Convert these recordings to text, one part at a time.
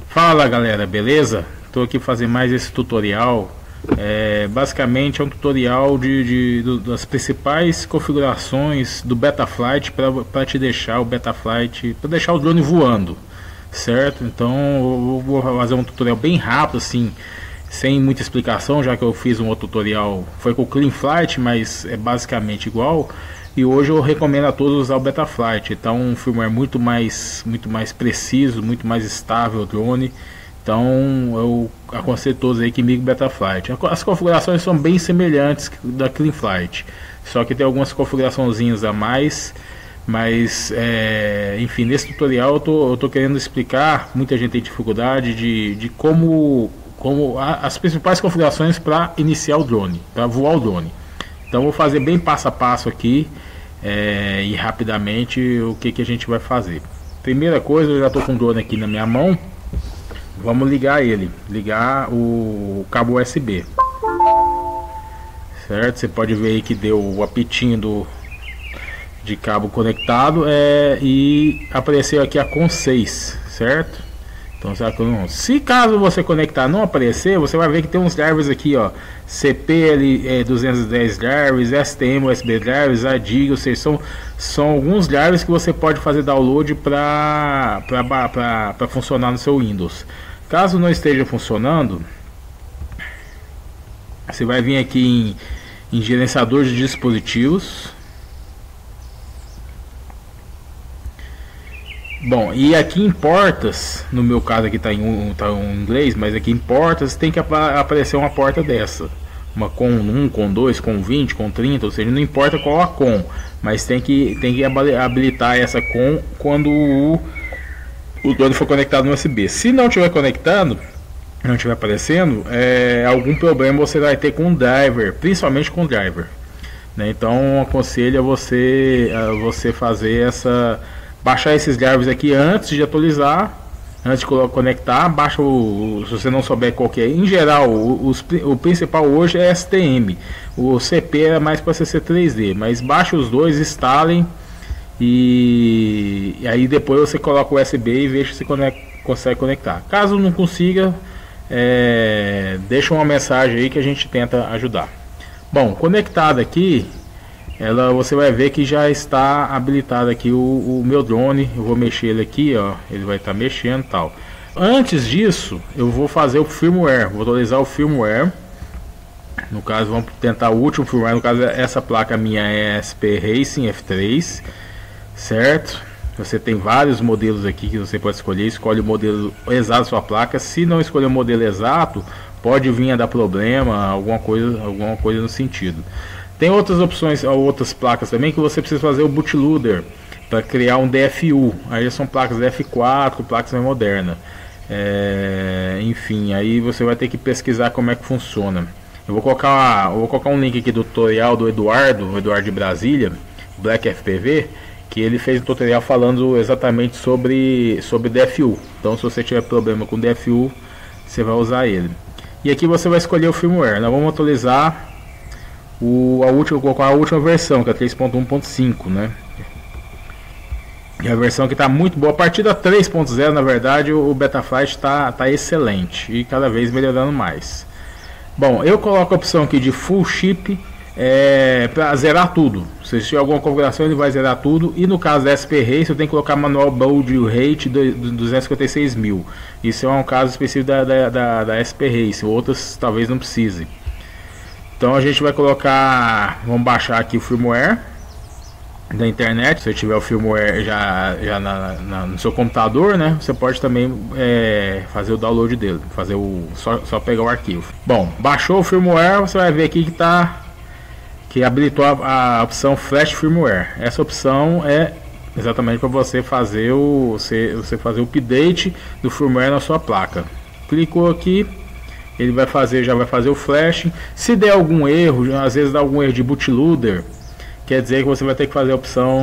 Fala galera, beleza? Estou aqui fazendo mais esse tutorial. Basicamente é um tutorial das principais configurações do Betaflight para te deixar o Betaflight, para deixar o drone voando, certo? Então eu vou fazer um tutorial bem rápido assim, sem muita explicação, já que eu fiz um outro tutorial, foi com o CleanFlight, mas é basicamente igual. E hoje eu recomendo a todos usar o Betaflight. Então um firmware muito mais preciso, muito mais estável o drone. Então eu aconselho todos aí que migrem o Betaflight. As configurações são bem semelhantes da CleanFlight, só que tem algumas configuraçõezinhas a mais. Mas enfim, nesse tutorial eu tô querendo explicar. Muita gente tem dificuldade de como as principais configurações para iniciar o drone, para voar o drone. Então vou fazer bem passo a passo aqui e rapidamente o que a gente vai fazer. Primeira coisa, eu já estou com o drone aqui na minha mão. Vamos ligar o cabo USB, certo? Você pode ver aí que deu o apitinho de cabo conectado e apareceu aqui a COM 6, certo? Então, se caso você conectar não aparecer, você vai ver que tem uns drivers aqui, ó, CPL 210 drivers, STM USB drivers, ADIG, ou seja, são alguns drivers que você pode fazer download para funcionar no seu Windows. Caso não esteja funcionando, você vai vir aqui em gerenciador de dispositivos. Bom, e aqui em portas, no meu caso aqui tá em inglês, mas aqui em portas tem que aparecer uma porta dessa, uma COM 1, COM 2, COM 20, COM 30, ou seja, não importa qual a COM, mas tem que habilitar essa COM quando o drone for conectado no USB. Se não estiver conectando, não estiver aparecendo, algum problema você vai ter com o driver, principalmente com o driver, né? Então aconselho a você fazer baixar esses drivers aqui antes de atualizar, antes de conectar. Baixa se você não souber qual que é. Em geral, o principal hoje é STM. O CP é mais para CC3D, mas baixa os dois, instalem e aí depois você coloca o USB e veja se consegue conectar. Caso não consiga, deixa uma mensagem aí que a gente tenta ajudar. Bom, conectado aqui, você vai ver que já está habilitado aqui o meu drone. Eu vou mexer ele aqui, ó, ele vai estar mexendo e tal. Antes disso, eu vou fazer o firmware, vou atualizar o firmware. No caso, vamos tentar o último firmware. No caso, essa placa minha é SP Racing F3, certo? Você tem vários modelos aqui que você pode escolher. Escolhe o modelo exato da sua placa. Se não escolher o modelo exato, pode vir a dar problema, alguma coisa no sentido. Tem outras opções, outras placas também, que você precisa fazer o bootloader para criar um DFU. Aí são placas F4, placas mais modernas. Enfim, aí você vai ter que pesquisar como é que funciona. Eu vou colocar um link aqui do tutorial do Eduardo de Brasília, Black FPV, que ele fez um tutorial falando exatamente sobre DFU. Então, se você tiver problema com DFU, você vai usar ele. E aqui você vai escolher o firmware. Nós vamos atualizar vou colocar a última versão, que é 3.1.5, né? E a versão que está muito boa. A partir da 3.0, na verdade, o Betaflight tá excelente e cada vez melhorando mais. Bom, eu coloco a opção aqui de Full Chip para zerar tudo. Se tiver alguma configuração, ele vai zerar tudo. E no caso da SP Race, eu tenho que colocar manual Baud Rate 256.000. Isso é um caso específico da SP Race. Outras talvez não precise. Então a gente vai colocar, vamos baixar aqui o firmware da internet. Se você tiver o firmware já no seu computador, né, você pode também fazer o download dele, só pegar o arquivo. Bom, baixou o firmware, você vai ver aqui que habilitou a opção Flash Firmware. Essa opção é exatamente para você fazer o update do firmware na sua placa. Clicou aqui, ele já vai fazer o flash. Se der algum erro, às vezes dá algum erro de bootloader, quer dizer que você vai ter que fazer a opção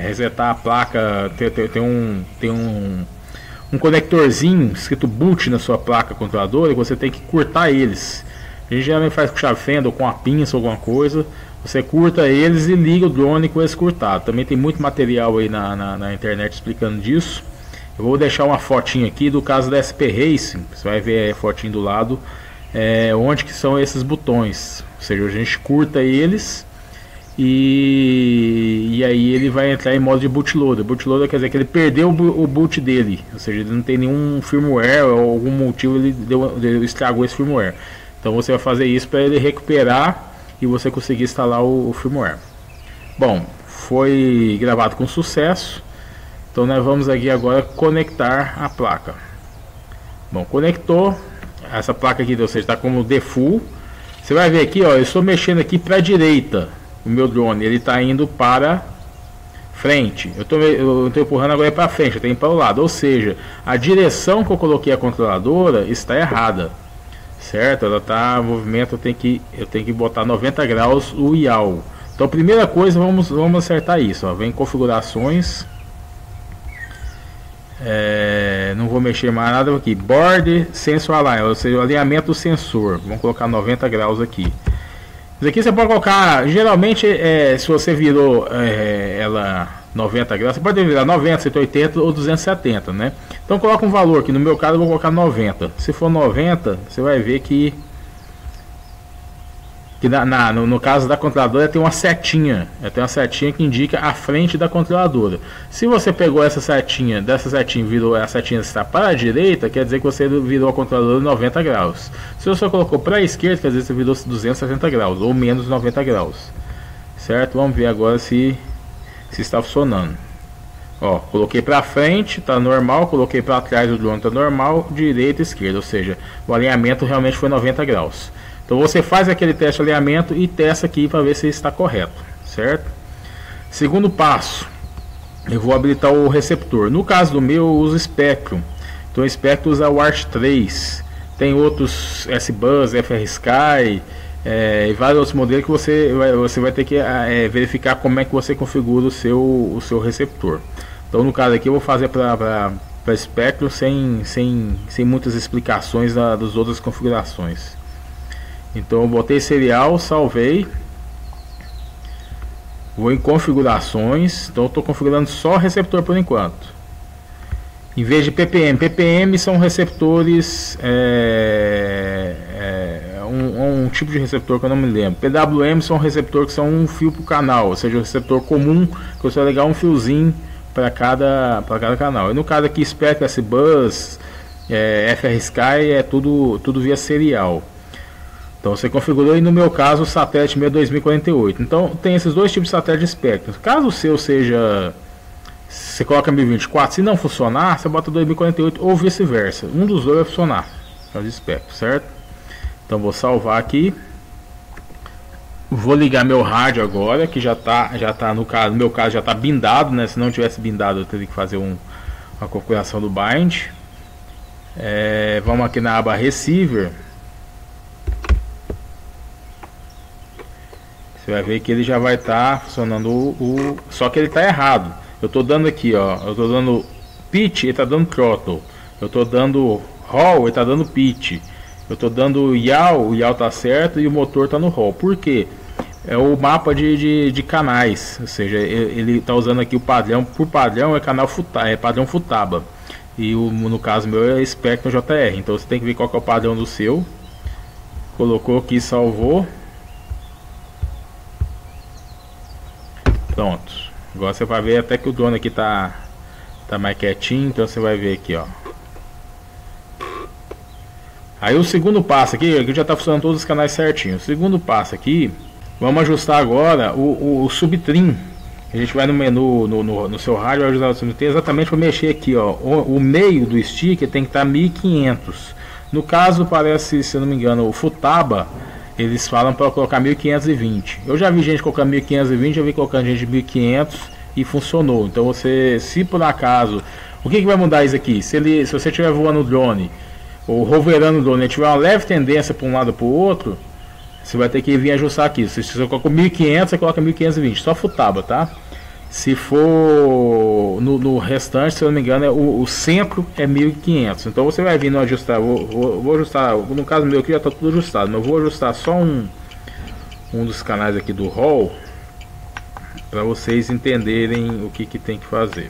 resetar a placa. Tem um conectorzinho escrito boot na sua placa controladora e você tem que cortar eles. A gente geralmente faz com chave fenda ou com a pinça ou alguma coisa. Você curta eles e liga o drone com esse curtado. Também tem muito material aí na internet explicando disso. Eu vou deixar uma fotinha aqui do caso da SP Racing. Você vai ver a fotinho do lado, onde que são esses botões. Ou seja, a gente curta eles e aí ele vai entrar em modo de bootloader. Bootloader quer dizer que ele perdeu o boot dele, ou seja, ele não tem nenhum firmware ou algum motivo ele estragou esse firmware. Então você vai fazer isso para ele recuperar e você conseguir instalar o firmware. Bom, foi gravado com sucesso. Então nós vamos aqui agora conectar a placa. Bom, conectou. Essa placa aqui, ou seja, está como default. Você vai ver aqui, ó, eu estou mexendo aqui para a direita. O meu drone, ele está indo para frente. Eu estou empurrando agora para frente, eu tenho para o lado. Ou seja, a direção que eu coloquei a controladora está errada. Certo? Ela está movimento, eu tenho que botar 90 graus o yaw. Então, primeira coisa, vamos acertar isso. Ó. Vem configurações. Não vou mexer mais nada aqui. Board Sensor Align, ou seja, o alinhamento do sensor. Vamos colocar 90 graus aqui. Isso aqui você pode colocar, geralmente, se você virou ela 90 graus, você pode virar 90, 180 ou 270, né? Então coloca um valor aqui, no meu caso eu vou colocar 90. Se for 90, você vai ver que no caso da controladora tem uma setinha. Tem uma setinha que indica a frente da controladora. Se você pegou essa setinha, dessa setinha virou a setinha está para a direita, quer dizer que você virou a controladora 90 graus. Se você colocou para a esquerda, quer dizer que você virou 260 graus ou menos 90 graus. Certo? Vamos ver agora se está funcionando. Ó, coloquei para frente, tá normal, coloquei para trás, o drone tá normal, direita e esquerda, ou seja, o alinhamento realmente foi 90 graus. Então você faz aquele teste de alinhamento e testa aqui para ver se está correto, certo? Segundo passo, eu vou habilitar o receptor. No caso do meu, eu uso Spectrum. Então o Spectrum usa o ART 3. Tem outros S-Bus, FR-Sky e vários outros modelos que você vai ter que verificar como é que você configura o seu receptor. Então no caso aqui eu vou fazer para Spectrum sem muitas explicações das outras configurações. Então eu botei serial, salvei. Vou em configurações. Então eu estou configurando só receptor por enquanto. Em vez de ppm. ppm são receptores, um tipo de receptor que eu não me lembro. PWM são receptores que são um fio por canal, ou seja, um receptor comum que você vai ligar um fiozinho para cada canal. E no caso aqui, Spectrum, S-Bus, FR-Sky é tudo via serial. Então você configurou, e no meu caso o satélite meu 2048. Então tem esses dois tipos de satélite de espectro. Caso o seu seja, você coloca 1024, se não funcionar, você bota 2048 ou vice-versa. Um dos dois vai funcionar, de espectro, certo? Então vou salvar aqui. Vou ligar meu rádio agora, que já tá no meu caso já está bindado, né? Se não tivesse bindado eu teria que fazer uma configuração do bind. Vamos aqui na aba receiver. Você vai ver que ele já vai estar funcionando só que ele está errado. Eu estou dando aqui, ó, eu estou dando pitch, ele está dando throttle. Eu estou dando roll, ele está dando pitch. Eu estou dando yaw, o yaw está certo e o motor está no roll. Por quê? É o mapa de canais, ou seja, ele está usando aqui o padrão. Por padrão é canal padrão Futaba. E no caso meu é Spectrum JR. Então você tem que ver qual que é o padrão do seu. Colocou aqui, salvou. Pronto. Agora você vai ver até que o drone aqui tá mais quietinho. Então você vai ver aqui, ó. Aí o segundo passo aqui já está funcionando todos os canais certinho. O segundo passo aqui, vamos ajustar agora o subtrim. A gente vai no menu no seu rádio, vai ajustar o subtrim exatamente para mexer aqui, ó. O meio do sticker tem que estar 1500. No caso, parece, se eu não me engano, o Futaba, eles falam para colocar 1520. Eu já vi gente colocando 1520, já vi colocando gente de 1500 e funcionou. Então você, se por acaso, o que vai mudar isso aqui? Se você estiver voando o drone ou roverando o drone, ele tiver uma leve tendência para um lado ou para o outro, você vai ter que vir ajustar aqui. Se você coloca 1500, você coloca 1520, só Futaba, tá? Se for no restante, se eu não me engano, o centro é 1500. Então você vai vir no ajustar. Vou ajustar, no caso meu aqui já está tudo ajustado, mas eu vou ajustar só um dos canais aqui do roll para vocês entenderem o que tem que fazer.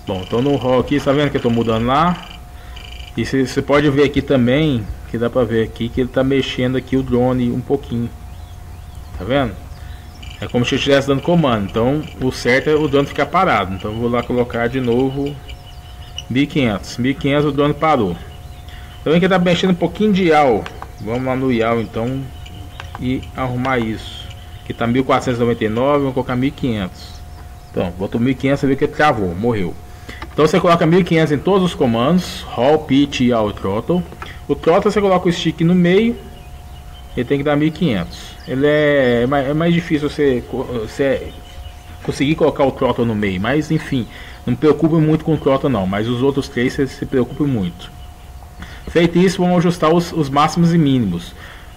Bom, então no hall aqui, tá vendo que eu tô mudando lá? E você pode ver aqui também, que dá pra ver aqui, que ele tá mexendo aqui o drone um pouquinho. Tá vendo? É como se eu estivesse dando comando. Então o certo é o drone ficar parado. Então eu vou lá colocar de novo 1500. 1500 o drone parou. Então aqui tá mexendo um pouquinho de IAL. Vamos lá no IAL então e arrumar isso. Aqui tá 1499, vamos colocar 1500. Então, botou 1500, você vê que ele travou, morreu. Então você coloca 1500 em todos os comandos, Hall, Pitch, IAL e Throttle. O Throttle você coloca o stick no meio, ele tem que dar 1500. Ele é mais difícil você conseguir colocar o Throttle no meio, mas enfim, não me preocupe muito com o Throttle não, mas os outros três você se preocupe muito. Feito isso, vamos ajustar os máximos e mínimos.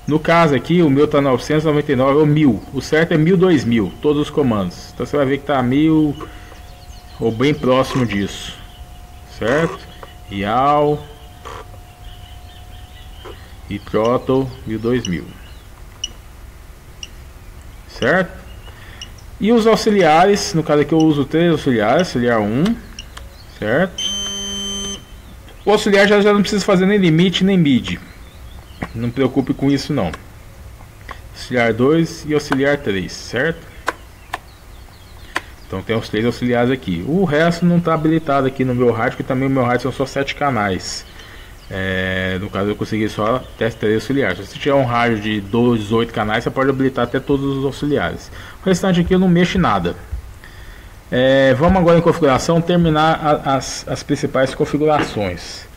No caso aqui, o meu está 999 ou 1000. O certo é 1000, 2000, todos os comandos. Então você vai ver que está 1000 ou bem próximo disso, certo? IAL e Throttle 1000, 2000, certo? E os auxiliares, no caso aqui eu uso 3 auxiliares, auxiliar 1, certo? O auxiliar já não precisa fazer nem limite nem mid. Não preocupe com isso não. Auxiliar 2 e auxiliar 3, certo? Então tem os 3 auxiliares aqui. O resto não está habilitado aqui no meu rádio, porque também o meu rádio são só 7 canais. No caso eu consegui só até 3 auxiliares. Se você tiver um rádio de 18 canais, você pode habilitar até todos os auxiliares. O restante aqui eu não mexo em nada. Vamos agora em configuração, terminar as principais configurações.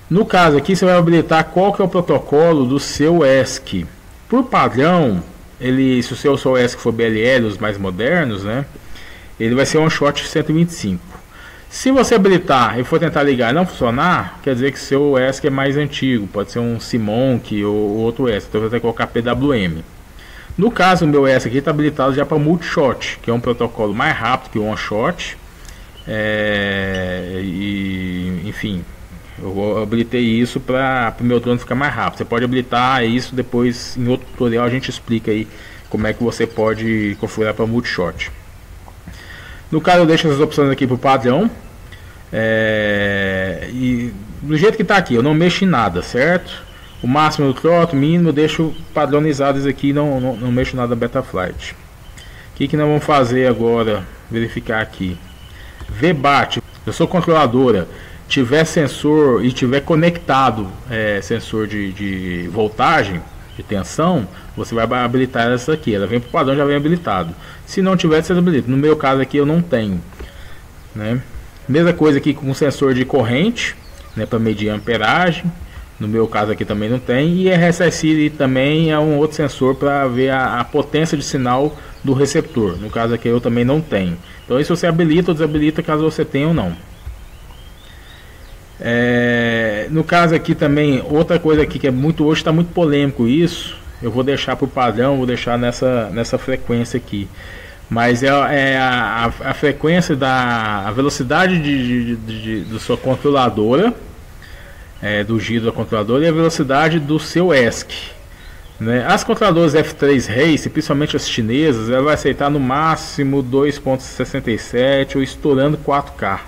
No caso aqui você vai habilitar qual que é o protocolo do seu ESC. Por padrão, se o seu ESC for BLL, os mais modernos, né, ele vai ser um shot 125. Se você habilitar e for tentar ligar e não funcionar, quer dizer que seu ESC é mais antigo, pode ser um Simonk ou outro ESC, então você vai ter que colocar PWM. No caso, o meu ESC aqui está habilitado já para multishot, que é um protocolo mais rápido que o one shot. Enfim, eu habilitei isso para o meu drone ficar mais rápido. Você pode habilitar isso depois, em outro tutorial a gente explica aí como é que você pode configurar para multishot. No caso eu deixo essas opções aqui para o padrão. E do jeito que está aqui, eu não mexo em nada, certo? O máximo do throttle, mínimo eu deixo padronizados aqui, não mexo nada Betaflight. O que nós vamos fazer agora? Verificar aqui. VBAT, eu sou controladora, tiver sensor e tiver conectado sensor de voltagem, de tensão, você vai habilitar essa aqui. Ela vem para o padrão, já vem habilitado. Se não tiver, você habilita. No meu caso aqui eu não tenho, né? Mesma coisa aqui com sensor de corrente, né, para medir a amperagem. No meu caso aqui também não tem. E RSSI também é um outro sensor para ver a potência de sinal do receptor. No caso aqui eu também não tenho. Então isso você habilita ou desabilita caso você tenha ou não. No caso aqui também, outra coisa aqui que hoje está muito polêmico isso. Eu vou deixar para o padrão, vou deixar nessa frequência aqui. Mas a frequência a velocidade da sua controladora, do giro da controladora, e a velocidade do seu ESC, né? As controladoras F3 Race, principalmente as chinesas, ela vai aceitar no máximo 2.67 ou estourando 4K.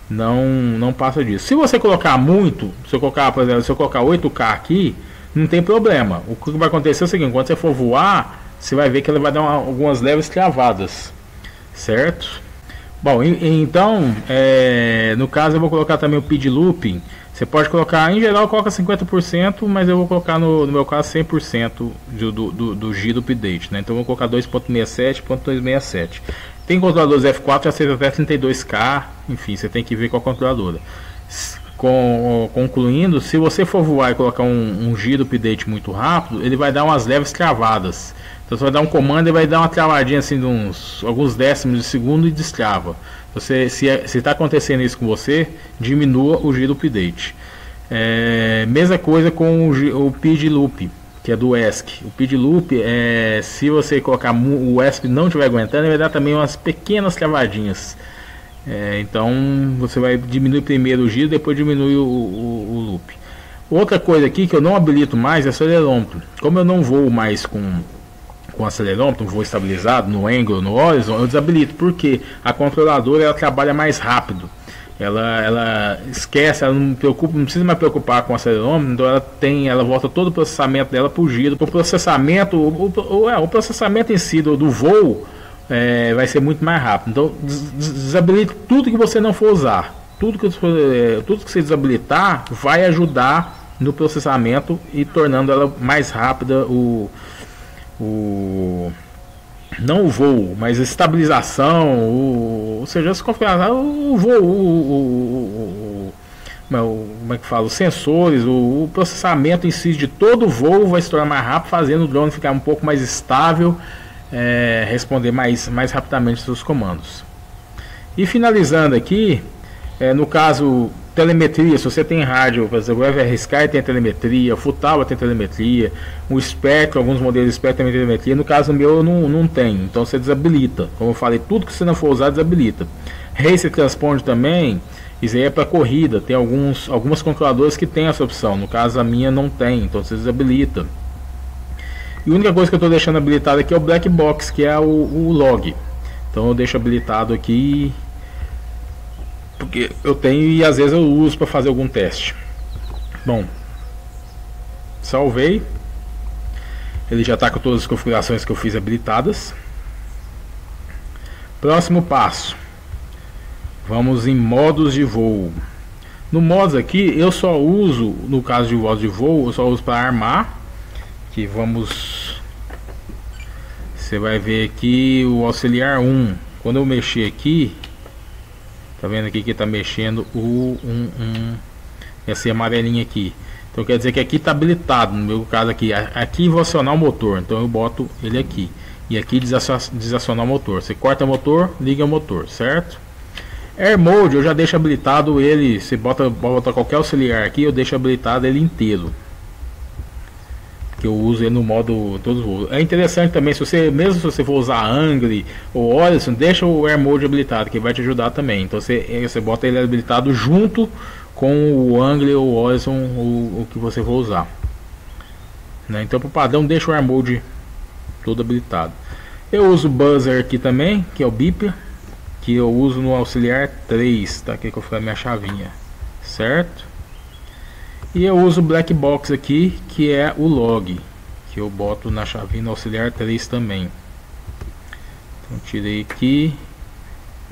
Não passa disso. Se você colocar muito, se eu colocar 8K aqui, não tem problema. O que vai acontecer é o seguinte: quando você for voar, você vai ver que ela vai dar algumas leves travadas, certo? Bom, então no caso eu vou colocar também o PID Looping. Você pode colocar, em geral coloca 50%, mas eu vou colocar no meu caso 100% do giro update, né? Então eu vou colocar 2.67, 2.67. Tem controladores F4 que aceita até 32K, enfim, você tem que ver com a controladora. Concluindo, se você for voar e colocar um giro update muito rápido, ele vai dar umas leves travadas. Então você vai dar um comando e vai dar uma travadinha assim de alguns décimos de segundo e destrava. Se está acontecendo isso com você, diminua o giro update. Mesma coisa com o PID Loop, que é do ESC. O PID Loop, se você colocar o ESC não estiver aguentando, ele vai dar também umas pequenas travadinhas. Então você vai diminuir primeiro o giro, depois diminui o loop. Outra coisa aqui que eu não habilito mais é acelerômetro. Como eu não vou mais com com acelerômetro, um voo estabilizado no Angle, no Horizon, eu desabilito, porque a controladora ela trabalha mais rápido. Ela esquece, ela não precisa mais preocupar com o acelerômetro, então ela volta todo o processamento dela para o giro. O processamento, o processamento em si do voo vai ser muito mais rápido. Então desabilite tudo que você não for usar. Tudo que você desabilitar vai ajudar no processamento e tornando ela mais rápida não o voo, mas a estabilização, ou seja, as configurações, o voo, como é que fala, os sensores, o processamento em si de todo o voo vai se tornar mais rápido, fazendo o drone ficar um pouco mais estável, responder mais rapidamente seus comandos. E finalizando aqui, no caso telemetria, se você tem rádio, por exemplo, o FR-Sky tem telemetria, o Futaba tem telemetria, o Spectrum, alguns modelos Spectrum tem telemetria, no caso meu não tem, então você desabilita. Como eu falei, tudo que você não for usar desabilita. Racer Transponder também, isso aí é para corrida, tem algumas controladoras que tem essa opção, no caso a minha não tem, então você desabilita. E a única coisa que eu estou deixando habilitado aqui é o Black Box, que é o log, então eu deixo habilitado aqui, porque eu tenho e às vezes eu uso para fazer algum teste. Bom, salvei. Ele já está com todas as configurações que eu fiz habilitadas. Próximo passo, vamos em modos de voo. No modos aqui eu só uso, no caso de modos de voo, eu só uso para armar. Que você vai ver aqui o auxiliar 1. Quando eu mexer aqui, tá vendo aqui que está mexendo esse amarelinho aqui. Então quer dizer que aqui está habilitado. No meu caso aqui vou acionar o motor. Então eu boto ele aqui. E aqui desacionar o motor. Você corta o motor, liga o motor, certo? Air Mode eu já deixo habilitado ele. Você bota qualquer auxiliar aqui, eu deixo habilitado ele inteiro. Que eu uso ele no modo todos os voos. É interessante também, mesmo se você for usar Angle ou Horizon, deixa o Air Mode habilitado, que vai te ajudar também. Então você bota ele habilitado junto com o Angle ou Horizon, o que você for usar, né? Então, para o padrão, deixa o Air Mode todo habilitado. Eu uso o Buzzer aqui também, que é o Beeper, que eu uso no auxiliar 3, tá? Aqui que eu fui a minha chavinha, certo? E eu uso o Black Box aqui, que é o log, que eu boto na chavinha no auxiliar 3 também. Então tirei aqui,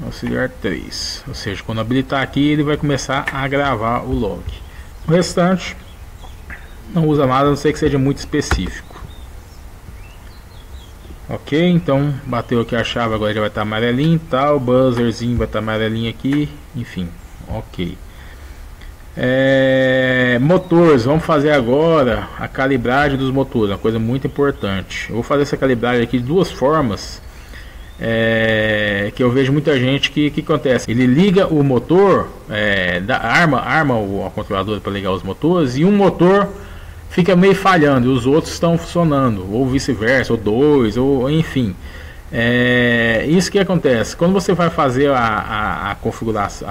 auxiliar 3, ou seja, quando habilitar aqui ele vai começar a gravar o log. O restante não usa nada, a não ser que seja muito específico. Ok, então bateu aqui a chave, agora já vai estar amarelinho e tal, o buzzerzinho vai estar amarelinho aqui, enfim, ok. Motores, vamos fazer agora a calibragem dos motores, uma coisa muito importante. Eu vou fazer essa calibragem aqui de duas formas, que eu vejo muita gente que acontece. Ele liga o motor, arma a controladora para ligar os motores, e um motor fica meio falhando e os outros estão funcionando, ou vice-versa, ou dois, ou enfim. Isso que acontece quando você vai fazer a configuração,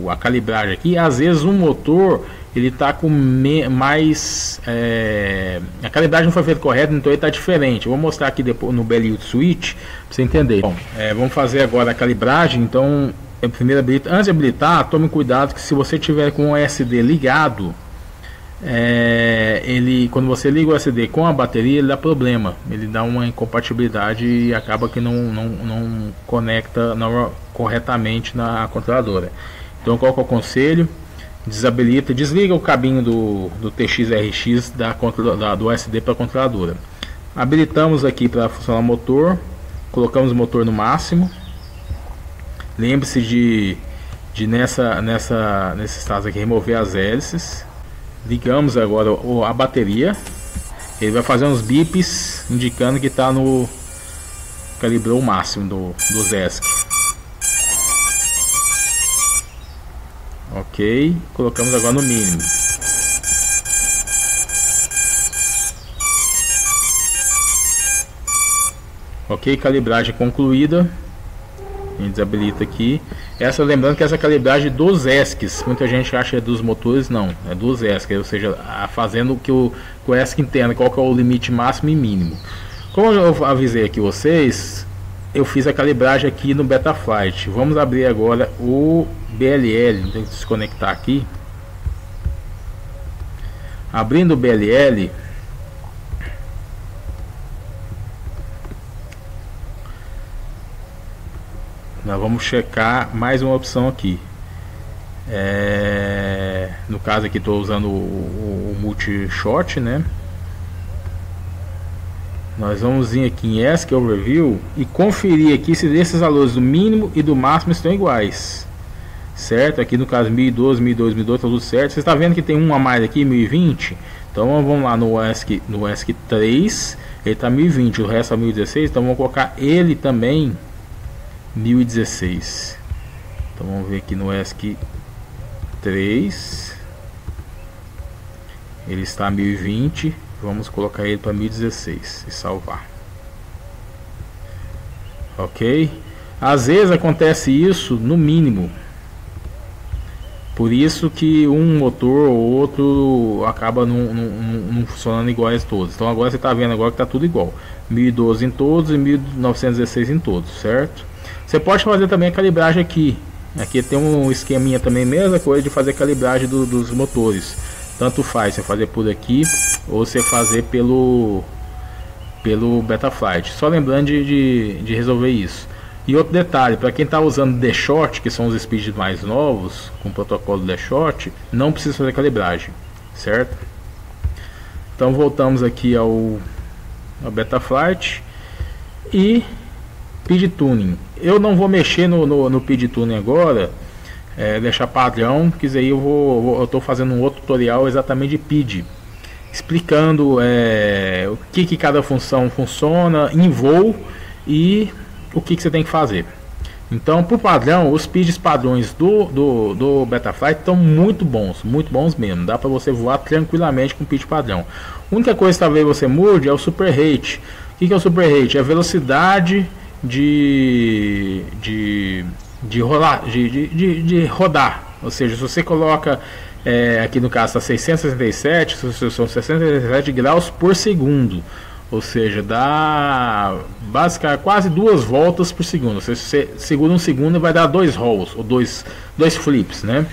a calibragem aqui. Às vezes um motor ele está com mais a calibragem não foi feita correta, então ele está diferente. Eu vou mostrar aqui depois no Beloit Switch para você entender. Bom, vamos fazer agora a calibragem. Então primeiro antes de habilitar, tome cuidado que se você tiver com o SD ligado, quando você liga o SD com a bateria, ele dá problema, ele dá uma incompatibilidade e acaba que não conecta corretamente na controladora. Então qual que é o conselho? Desliga o cabinho do TX-RX do SD para a controladora. Habilitamos aqui para funcionar o motor, colocamos o motor no máximo. Lembre-se de nesse estado aqui remover as hélices. Ligamos agora a bateria. Ele vai fazer uns bips indicando que está no calibrou o máximo do ZESC. Ok, colocamos agora no mínimo. Ok, calibragem concluída. A gente desabilita aqui. Lembrando que essa calibragem dos ESCs, muita gente acha que é dos motores, não, é dos ESCs, ou seja, fazendo que o ESC entenda qual que é o limite máximo e mínimo. Como eu avisei aqui vocês, eu fiz a calibragem aqui no Betaflight. Vamos abrir agora o BLL. Tem que desconectar aqui. Abrindo o BLL, nós vamos checar mais uma opção aqui. No caso aqui estou usando o multi-shot, né? Nós vamos vir aqui em ESC Overview e conferir aqui se esses valores do mínimo e do máximo estão iguais, certo? Aqui no caso 1012, 1012, 1012 tá tudo certo. Você está vendo que tem um a mais aqui, 1020. Então vamos lá no ESC 3, ele está 1020, o resto é 1016. Então vamos colocar ele também 1016. Então vamos ver aqui no ESC 3, ele está 1020. Vamos colocar ele para 1016 e salvar. Ok? Às vezes acontece isso no mínimo. Por isso que um motor ou outro acaba não funcionando iguais todos. Então agora você está vendo agora que está tudo igual. 1012 em todos e 1916 em todos, certo? Você pode fazer também a calibragem aqui. Aqui tem um esqueminha também, mesma coisa de fazer calibragem dos motores. Tanto faz você fazer por aqui ou você fazer pelo Betaflight. Só lembrando de resolver isso. E outro detalhe, para quem está usando D-Shot, que são os speeds mais novos, com o protocolo D-Shot, não precisa fazer calibragem, certo? Então voltamos aqui ao Betaflight e PID Tuning. Eu não vou mexer no PID Tuning agora, deixar padrão, que aí eu estou fazendo um outro tutorial exatamente de PID, explicando o que cada função funciona em voo e o que você tem que fazer. Então, por padrão, os PIDs padrões do Betaflight estão muito bons mesmo. Dá para você voar tranquilamente com PID padrão. A única coisa que talvez você mude é o super rate. O que é o super rate? É a velocidade de rodar. Ou seja, se você coloca aqui no caso está 667, são 67 graus por segundo. Ou seja, dá basicamente quase 2 voltas por segundo. Você segura um segundo e vai dar 2 rolls, ou dois flips, né?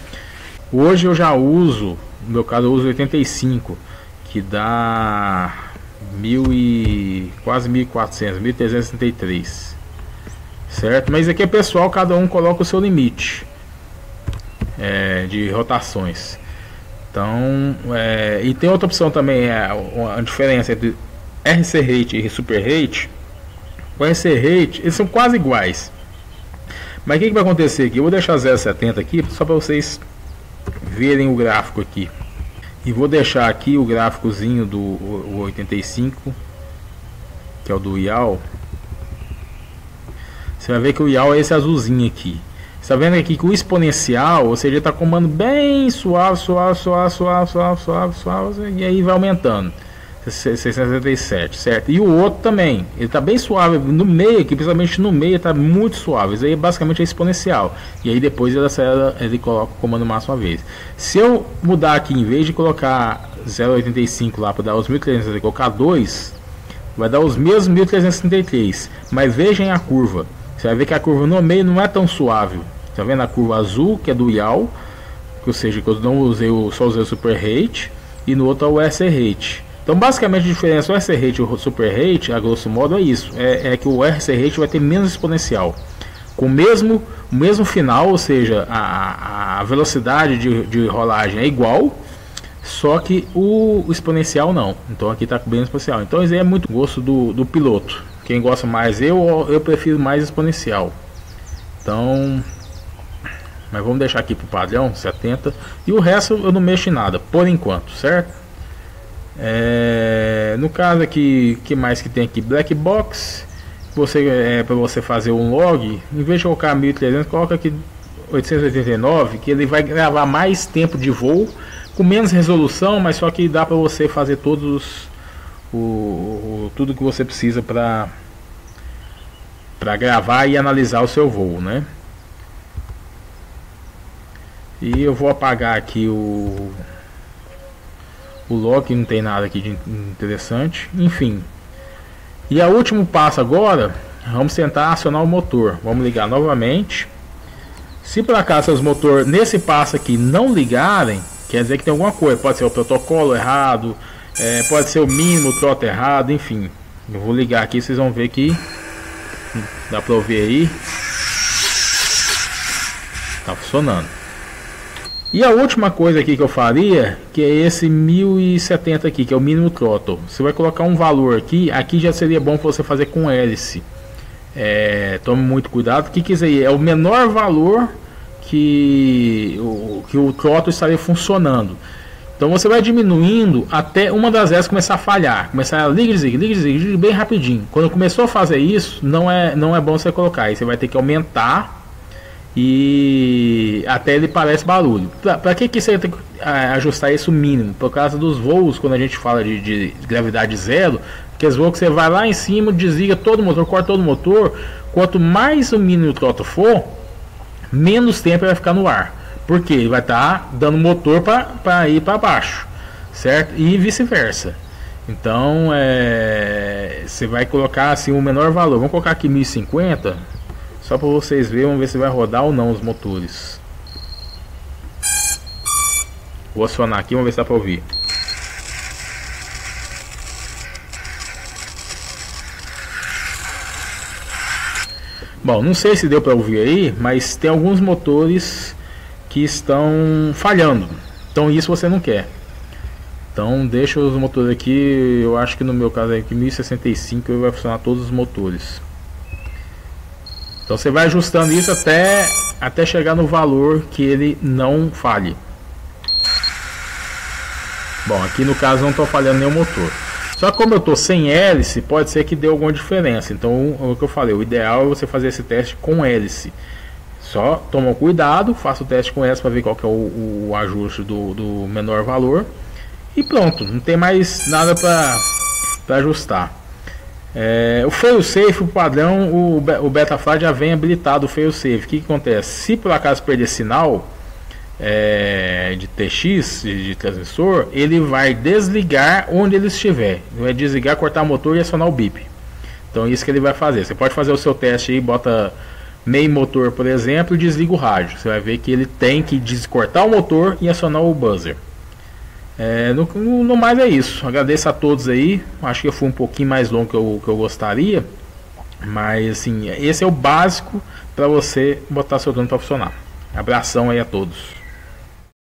Hoje eu já uso, no meu caso eu uso 85, que dá quase 1400, 1363, certo? Mas aqui é pessoal, cada um coloca o seu limite de rotações. Então, e tem outra opção também, a diferença entre RC Rate e Super Rate. O RC Rate, eles são quase iguais. Mas o que vai acontecer aqui? Eu vou deixar 0,70 aqui, só para vocês verem o gráfico aqui. E vou deixar aqui o gráficozinho do 85, que é o do IAL. Você vai ver que o IAL é esse azulzinho aqui. Você está vendo aqui que o exponencial, ou seja, está comando bem suave, e aí vai aumentando. 667, certo? E o outro também, ele está bem suave no meio aqui, principalmente no meio está muito suave. Isso aí basicamente é exponencial. E aí depois ele coloca o comando máximo uma vez. Se eu mudar aqui, em vez de colocar 0,85 lá para dar os 1300 e colocar 2, vai dar os mesmos 1333. Mas vejam a curva. Você vai ver que a curva no meio não é tão suave. Tá vendo a curva azul, que é do IAL, ou seja, que eu não usei, só usei o Super Rate, e no outro é o RC Rate. Então basicamente a diferença do RC Rate e o Super Rate, a grosso modo, é isso. É que o RC Rate vai ter menos exponencial. Com o mesmo final, ou seja, a velocidade de rolagem é igual, só que o exponencial não. Então aqui está bem exponencial. Então isso aí é muito gosto do piloto. Quem gosta mais, eu prefiro mais exponencial. Então, mas vamos deixar aqui para o padrão, 70. E o resto eu não mexo em nada, por enquanto, certo? No caso aqui, que mais que tem aqui? Black Box. Para você fazer um log, em vez de colocar 1300, coloca aqui 889, que ele vai gravar mais tempo de voo com menos resolução, mas só que dá para você fazer tudo que você precisa para gravar e analisar o seu voo, né? E eu vou apagar aqui o log, não tem nada aqui de interessante. Enfim, E o último passo agora, vamos tentar acionar o motor. Vamos ligar novamente. Se por acaso os motores nesse passo aqui não ligarem, quer dizer que tem alguma coisa. Pode ser o protocolo errado, pode ser o mínimo trote errado, enfim. Eu vou ligar aqui, vocês vão ver que dá pra ouvir aí. Tá funcionando. E a última coisa aqui que eu faria, que é esse 1070 aqui, que é o mínimo throttle. Você vai colocar um valor aqui. Aqui já seria bom você fazer com hélice. Tome muito cuidado. O que isso aí? É o menor valor que o throttle estaria funcionando. Então você vai diminuindo até uma das hélices começar a falhar. Começar a ligue bem rapidinho. Quando começou a fazer isso, não é bom você colocar. Aí você vai ter que aumentar e até ele parece barulho. Para que você tem que ajustar isso mínimo? Por causa dos voos, quando a gente fala de gravidade zero, aqueles voos que você vai lá em cima, desliga todo o motor, corta todo o motor. Quanto mais o mínimo throttle for, menos tempo ele vai ficar no ar. Porque ele vai estar dando motor para ir para baixo, certo? E vice-versa. Então você vai colocar assim o menor valor. Vamos colocar aqui 1050, só para vocês verem, vamos ver se vai rodar ou não os motores. Vou acionar aqui, vamos ver se dá para ouvir. Bom, não sei se deu para ouvir aí, mas tem alguns motores que estão falhando, então isso você não quer. Então deixa os motores aqui, eu acho que no meu caso aqui 1065 ele vai funcionar todos os motores. Então você vai ajustando isso até chegar no valor que ele não falhe. Bom, aqui no caso não estou falhando nenhum motor. Só que como eu estou sem hélice, pode ser que dê alguma diferença. Então é o que eu falei, o ideal é você fazer esse teste com hélice. Só toma cuidado, faça o teste com essa para ver qual que é o ajuste do menor valor. E pronto, não tem mais nada para ajustar. O fail safe, o padrão, o Betaflight já vem habilitado o fail safe. O que acontece? Se por acaso perder sinal de TX, de transmissor, ele vai desligar onde ele estiver. Ele vai desligar, cortar o motor e acionar o bip. Então isso que ele vai fazer. Você pode fazer o seu teste aí, bota meio motor, por exemplo, e desliga o rádio. Você vai ver que ele tem que descortar o motor e acionar o buzzer. No mais é isso. Agradeço a todos aí. Acho que eu fui um pouquinho mais longo que eu gostaria, mas assim, esse é o básico para você botar seu drone para funcionar. Abração aí a todos.